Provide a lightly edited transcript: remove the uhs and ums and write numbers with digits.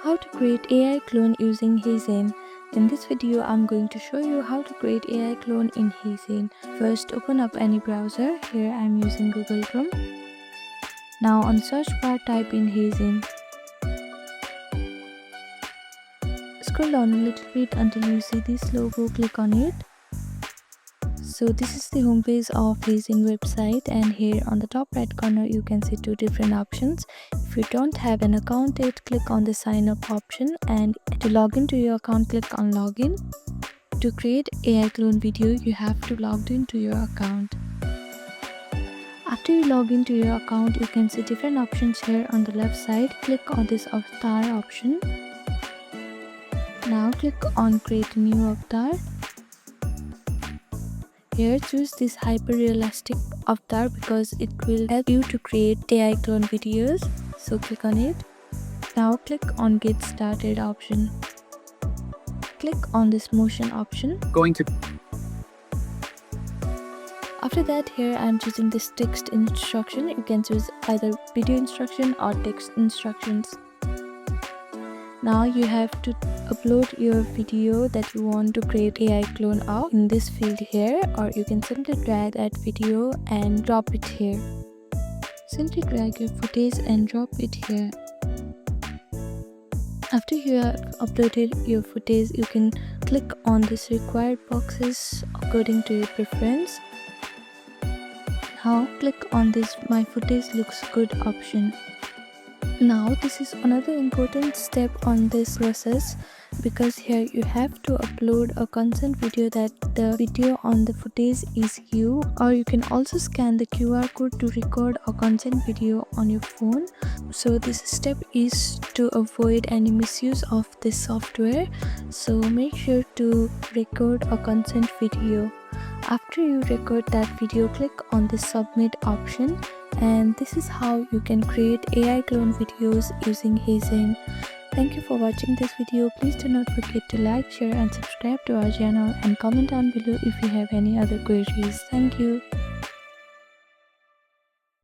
How to create AI clone using HeyGen. In this video, I'm going to show you how to create AI clone in HeyGen. First, open up any browser. Here I'm using Google Chrome. Now on search bar, type in HeyGen. Scroll down a little bit until you see this logo, click on it. So this is the homepage of HeyGen website, and here on the top right corner you can see two different options. If you don't have an account yet, click on the sign up option, and to log into your account, click on login. To create AI clone video, you have to log into your account. After you log into your account, you can see different options here on the left side. Click on this avatar option. Now click on create a new avatar. Here choose this hyper-realistic avatar because it will help you to create AI clone videos. So click on it. Now click on get started option. Click on this motion option. After that, here I am choosing this text instruction. You can choose either video instruction or text instructions. Now you have to upload your video that you want to create AI clone of in this field here, or you can simply drag that video and drop it here. Simply drag your footage and drop it here. After you have uploaded your footage, you can click on this required boxes according to your preference. Now click on this my footage looks good option. Now this is another important step on this process, because here you have to upload a consent video that the video on the footage is you, or you can also scan the QR code to record a consent video on your phone. So this step is to avoid any misuse of this software, so make sure to record a consent video. After you record that video, click on the submit option, and this is how you can create AI clone videos using HeyGen. Thank you for watching this video. Please do not forget to like, share and subscribe to our channel, and comment down below if you have any other queries. Thank you.